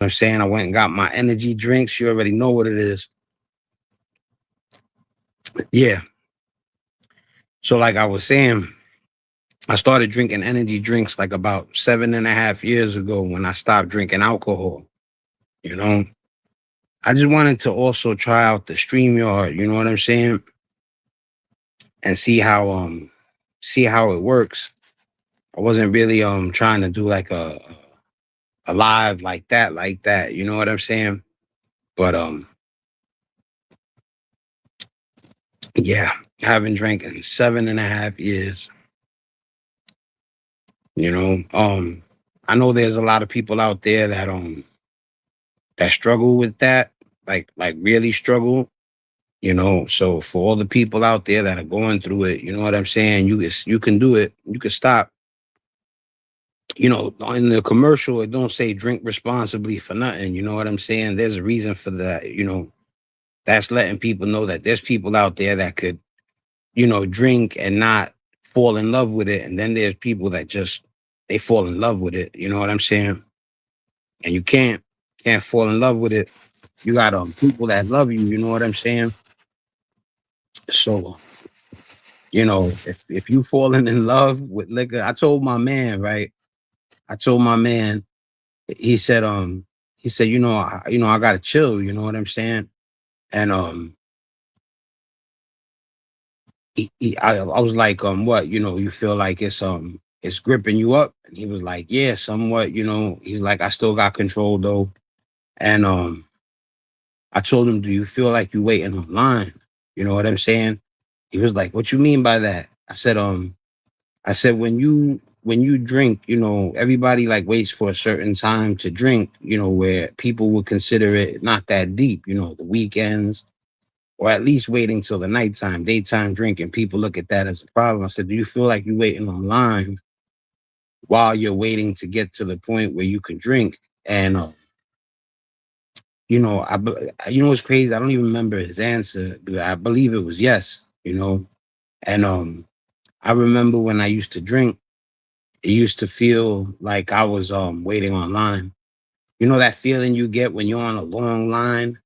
I'm saying I went and got my energy drinks. You already know what it is. Yeah. So like I was saying, I started drinking energy drinks like about 7.5 years ago when I stopped drinking alcohol. You know, I just wanted to also try out the StreamYard, you know what I'm saying? And see how it works. I wasn't really trying to do like a live like that, you know what I'm saying? But yeah, I haven't drank in 7.5 years, you know. I know there's a lot of people out there that struggle with that, like really struggle, you know. So for all the people out there that are going through it, you know what I'm saying, you can do it. You can stop. You know, in the commercial it don't say drink responsibly for nothing, you know what I'm saying? There's a reason for that, you know. That's letting people know that there's people out there that could, you know, drink and not fall in love with it, and then there's people that just they fall in love with it, you know what I'm saying? And you can't fall in love with it. You got people that love you, you know what I'm saying? So, you know, if you falling in love with liquor, I told my man, right? I told my man, he said, I gotta chill, you know what I'm saying? And I was like, what, you know, you feel like it's gripping you up? And he was like, yeah, somewhat, you know. He's like, I still got control though. And I told him, do you feel like you waiting on line? You know what I'm saying? He was like, what you mean by that? I said when you drink, you know, everybody like waits for a certain time to drink, you know, where people would consider it not that deep, you know, the weekends, or at least waiting till the nighttime, daytime drinking. People look at that as a problem. I said, do you feel like you're waiting online while you're waiting to get to the point where you can drink? And you know, you know what's crazy? I don't even remember his answer, but I believe it was yes. You know, and I remember when I used to drink, it used to feel like I was waiting online. You know that feeling you get when you're on a long line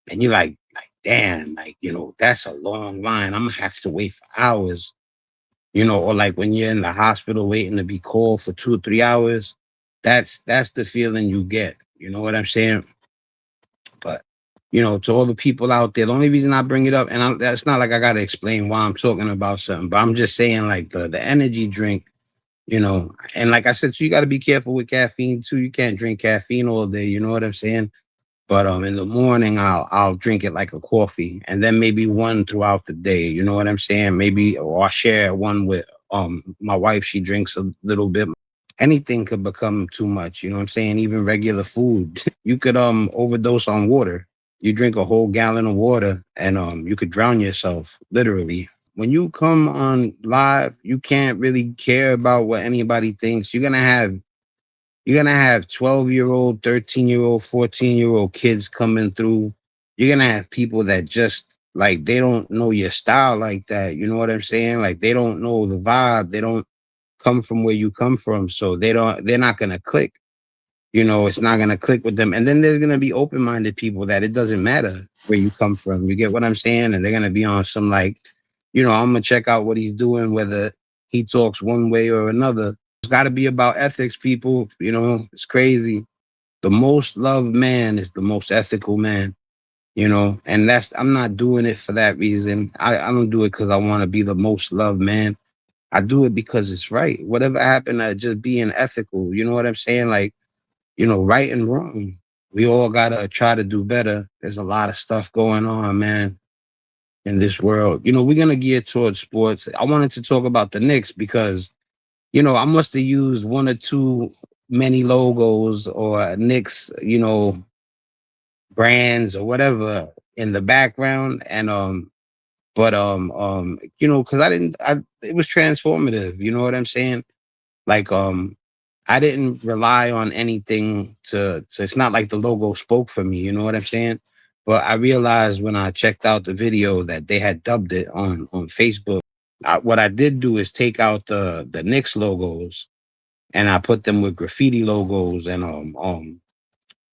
and you're like damn, like, you know, that's a long line. I'm gonna have to wait for hours, you know, or like when you're in the hospital waiting to be called for 2 or 3 hours. That's the feeling you get. You know what I'm saying? But you know, to all the people out there, the only reason I bring it up, and that's not like I gotta explain why I'm talking about something, but I'm just saying like the energy drink, you know. And like I said, so you got to be careful with caffeine too. You can't drink caffeine all day. You know what I'm saying? But in the morning, I'll drink it like a coffee, and then maybe one throughout the day. You know what I'm saying? Maybe, or I'll share one with my wife. She drinks a little bit. Anything could become too much. You know what I'm saying? Even regular food, you could overdose on water. You drink a whole gallon of water, and you could drown yourself literally. When you come on live, you can't really care about what anybody thinks. You're gonna have 12-year-old, 13-year-old, 14-year-old kids coming through. You're gonna have people that just like they don't know your style like that. You know what I'm saying? Like they don't know the vibe. They don't come from where you come from. So they're not gonna click. You know, it's not gonna click with them. And then there's gonna be open-minded people that it doesn't matter where you come from. You get what I'm saying? And they're gonna be on some like, you know, I'm gonna check out what he's doing, whether he talks one way or another. It's gotta be about ethics, people. You know, it's crazy. The most loved man is the most ethical man, you know, and I'm not doing it for that reason. I don't do it because I want to be the most loved man. I do it because it's right. Whatever happened to just being ethical, you know what I'm saying? Like, you know, right and wrong. We all gotta try to do better. There's a lot of stuff going on, man, in this world. You know, we're gonna gear towards sports. I wanted to talk about the Knicks because, you know, I must have used one or two many logos or Knicks, you know, brands or whatever in the background. And you know, because I it was transformative, you know what I'm saying? Like I didn't rely on anything to it's not like the logo spoke for me, you know what I'm saying? But I realized when I checked out the video that they had dubbed it on Facebook. What I did do is take out the Knicks logos and I put them with graffiti logos and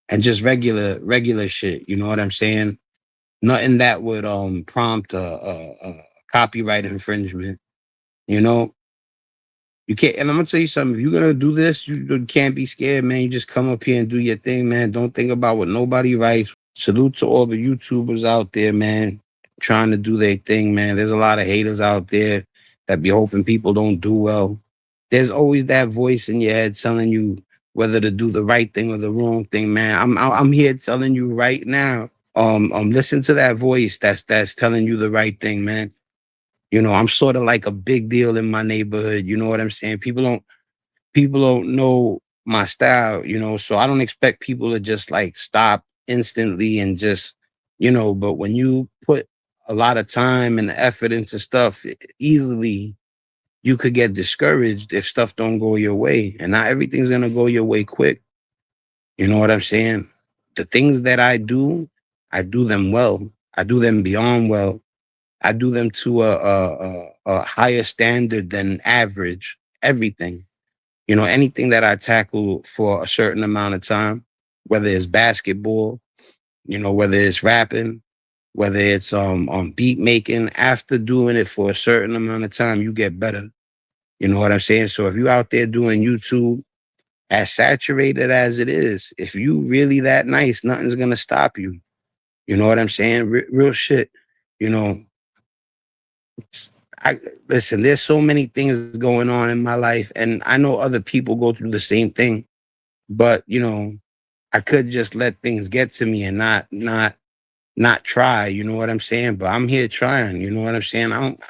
and just regular shit. You know what I'm saying? Nothing that would prompt a copyright infringement. You know, you can't. And I'm gonna tell you something. If you're gonna do this, you can't be scared, man. You just come up here and do your thing, man. Don't think about what nobody writes. Salute to all the YouTubers out there, man, trying to do their thing, man. There's a lot of haters out there that be hoping people don't do well. There's always that voice in your head telling you whether to do the right thing or the wrong thing, man. I'm here telling you right now. Listen to that voice that's telling you the right thing, man. You know, I'm sort of like a big deal in my neighborhood. You know what I'm saying? People don't know my style, you know, so I don't expect people to just like stop instantly and just, you know, but when you put a lot of time and effort into stuff, easily you could get discouraged if stuff don't go your way. And not everything's gonna go your way quick. You know what I'm saying? The things that I do them well. I do them beyond well. I do them to a higher standard than average. Everything. You know, anything that I tackle for a certain amount of time, whether it's basketball, you know, whether it's rapping, whether it's on beat making, after doing it for a certain amount of time, you get better. You know what I'm saying? So if you're out there doing YouTube, as saturated as it is, if you really that nice, nothing's gonna stop you. You know what I'm saying? Real shit. You know, I listen, there's so many things going on in my life, and I know other people go through the same thing, but you know, I could just let things get to me and not try, you know what I'm saying? But I'm here trying, you know what I'm saying? I don't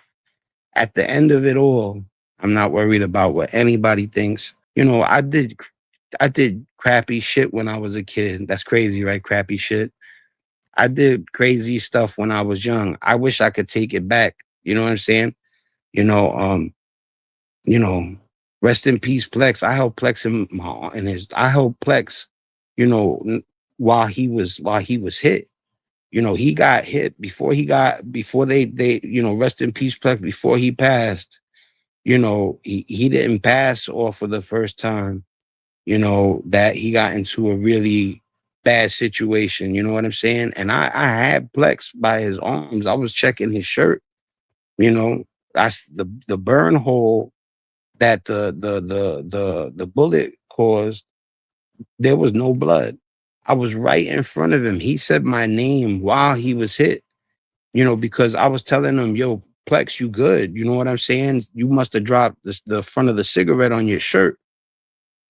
At the end of it all, I'm not worried about what anybody thinks. You know, I did crappy shit when I was a kid. That's crazy, right? Crappy shit. I did crazy stuff when I was young. I wish I could take it back. You know what I'm saying? You know, you know, rest in peace, Plex. I helped Plex I helped Plex, you know, while he was hit. You know, he got hit before they, you know, rest in peace, Plex, before he passed. You know, he didn't pass off for the first time, you know, that he got into a really bad situation. You know what I'm saying? And I had Plex by his arms. I was checking his shirt, you know. That's the burn hole that the bullet caused. There was no blood. I was right in front of him. He said my name while he was hit, you know, because I was telling him, yo, Plex, you good. You know what I'm saying? You must have dropped the front of the cigarette on your shirt,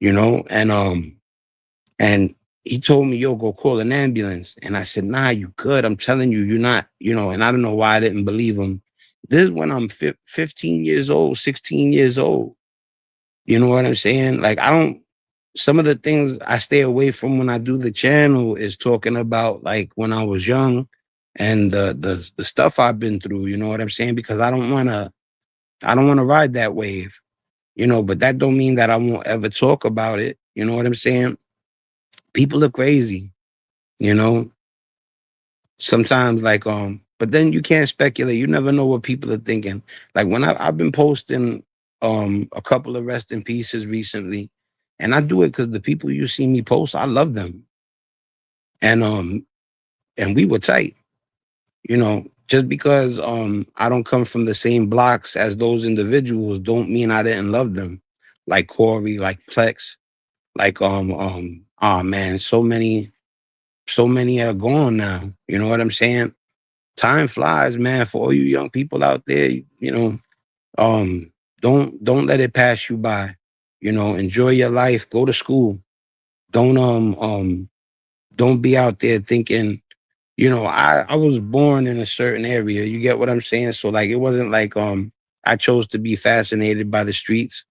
you know, and he told me, yo, go call an ambulance. And I said, nah, you good. I'm telling you, you're not, you know, and I don't know why I didn't believe him. This is when I'm 15 years old, 16 years old. You know what I'm saying? Like, some of the things I stay away from when I do the channel is talking about like when I was young and the stuff I've been through, you know what I'm saying? Because I don't wanna ride that wave, you know, but that don't mean that I won't ever talk about it. You know what I'm saying? People are crazy, you know. Sometimes like but then you can't speculate. You never know what people are thinking. Like when I've been posting a couple of rest in pieces recently, and I do it because the people you see me post, I love them. And we were tight, you know. Just because I don't come from the same blocks as those individuals don't mean I didn't love them. Like Corey, like Plex, like oh man, so many are gone now. You know what I'm saying? Time flies, man. For all you young people out there, you know, don't let it pass you by. You know, enjoy your life. Go to school. Don't don't be out there thinking. You know, I was born in a certain area. You get what I'm saying? So like, it wasn't like I chose to be fascinated by the streets.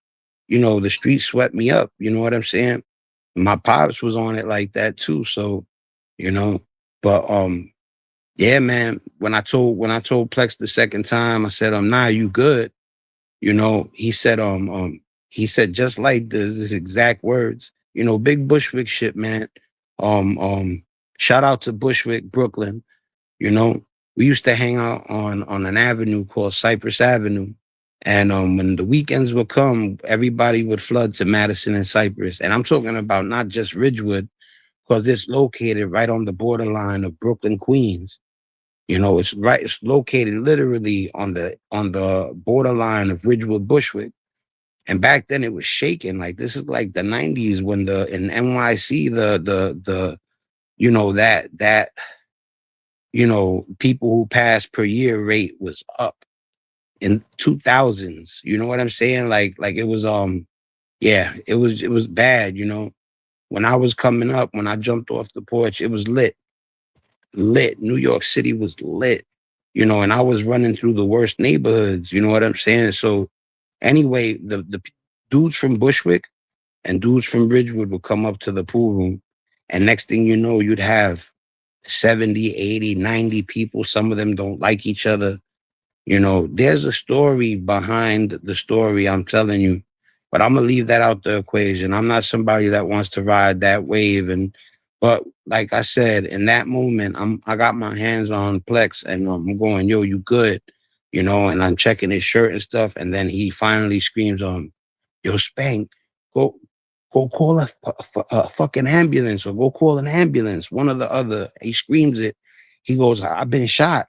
You know, the streets swept me up. You know what I'm saying? My pops was on it like that too. So, you know, but yeah, man. When I told Plex the second time, I said, nah, you good. You know, he said just like this exact words. You know, big Bushwick shit, man. Um, um, Shout out to Bushwick, Brooklyn. You know, we used to hang out on an avenue called Cypress Avenue. And when the weekends would come, everybody would flood to Madison and Cypress. And I'm talking about not just Ridgewood, because it's located right on the borderline of Brooklyn, Queens. It's located literally on the borderline of Ridgewood, Bushwick. And back then it was shaking. Like this is like the 90s when the in NYC the that people who passed per year rate was up in 2000s. You know what I'm saying? Like it was yeah, it was bad, When I was coming up, when I jumped off the porch, it was lit. Lit. New York City was lit. And I was running through the worst neighborhoods, you know what I'm saying? So anyway, the dudes from Bushwick and dudes from Ridgewood would come up to the pool room. And next thing you know, you'd have 70, 80, 90 people. Some of them don't like each other. There's a story behind the story, I'm telling you. But I'm gonna leave that out the equation. I'm not somebody that wants to ride that wave. But like I said, in that moment, I got my hands on Plex and I'm going, yo, you good? And I'm checking his shirt and stuff. And then he finally screams, yo, Spank, go call a fucking ambulance or go call an ambulance, one or the other. He screams it. He goes, I've been shot,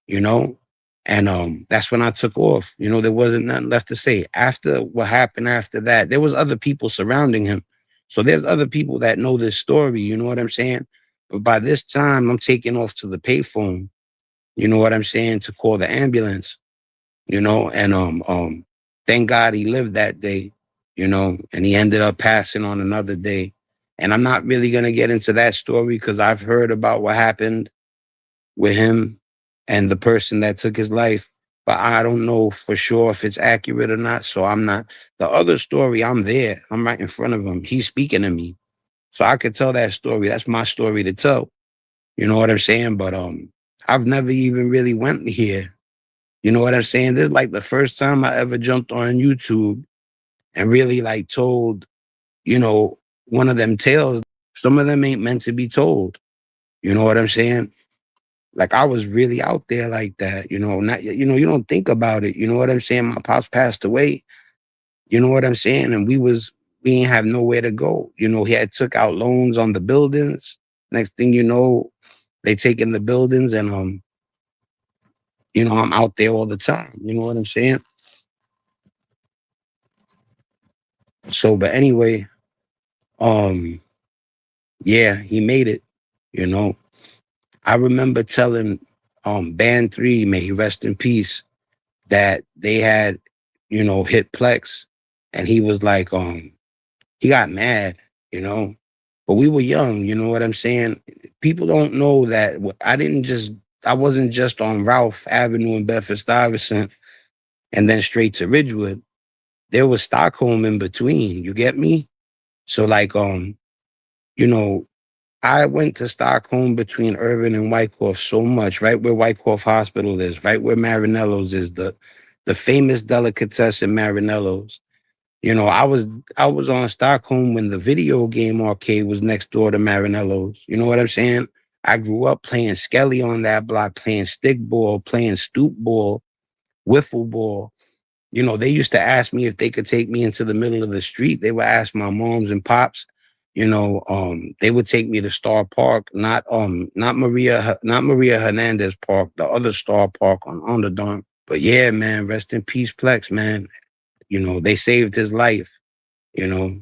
you know? And that's when I took off. There wasn't nothing left to say. After what happened after that, there was other people surrounding him. So there's other people that know this story, you know what I'm saying? But by this time, I'm taking off to the payphone, you know what I'm saying, to call the ambulance, and thank God he lived that day, and he ended up passing on another day. And I'm not really gonna get into that story because I've heard about what happened with him and the person that took his life, but I don't know for sure if it's accurate or not. So I'm not. The other story, I'm there. I'm right in front of him. He's speaking to me. So I could tell that story. That's my story to tell. You know what I'm saying? But I've never even really went here. You know what I'm saying? This is like the first time I ever jumped on YouTube and really like told, one of them tales. Some of them ain't meant to be told. You know what I'm saying? Like I was really out there like that, not, you don't think about it. You know what I'm saying? My pops passed away. You know what I'm saying? And we didn't have nowhere to go. He had took out loans on the buildings. Next thing you know, they taking the buildings and, I'm out there all the time. You know what I'm saying? So, but anyway, um, yeah, he made it, you know. I remember telling, Band 3, may he rest in peace, that they had, hit Plex, and he was like, he got mad, but we were young, you know what I'm saying? People don't know that I wasn't just on Ralph Avenue in Bedford-Stuyvesant and then straight to Ridgewood. There was Stockholm in between, you get me? So like, you know, I went to Stockholm between Irving and Wyckoff so much, right where Wyckoff Hospital is, right where Marinello's is, the famous delicatessen Marinello's. I was on Stockholm when the video game arcade was next door to Marinello's. You know what I'm saying? I grew up playing Skelly on that block, playing stick ball, playing stoop ball, wiffle ball. They used to ask me if they could take me into the middle of the street. They would ask my moms and pops. They would take me to Star Park, not Maria Hernandez Park, the other Star Park on the Don. But yeah, man, rest in peace, Plex, man. They saved his life. You know,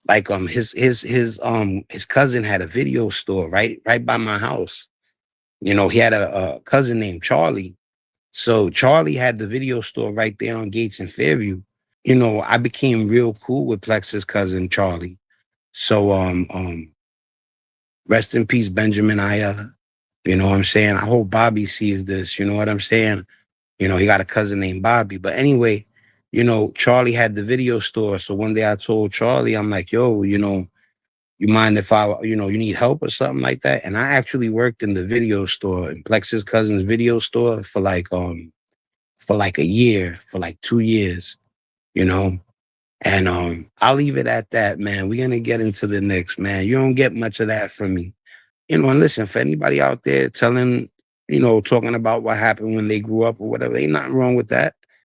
like his cousin had a video store right by my house. He had a cousin named Charlie. So Charlie had the video store right there on Gates and Fairview. I became real cool with Plex's cousin Charlie. So rest in peace, Benjamin Ayala. You know what I'm saying? I hope Bobby sees this. You know what I'm saying? He got a cousin named Bobby. But anyway, Charlie had the video store. So one day I told Charlie, I'm like, yo, you mind if you need help or something like that? And I actually worked in the video store, in Plex's cousin's video store for like a year, for like 2 years, you know. And I'll leave it at that, man. We're gonna get into the next, man. You don't get much of that from me. And listen, for anybody out there talking about what happened when they grew up or whatever, ain't nothing wrong with that.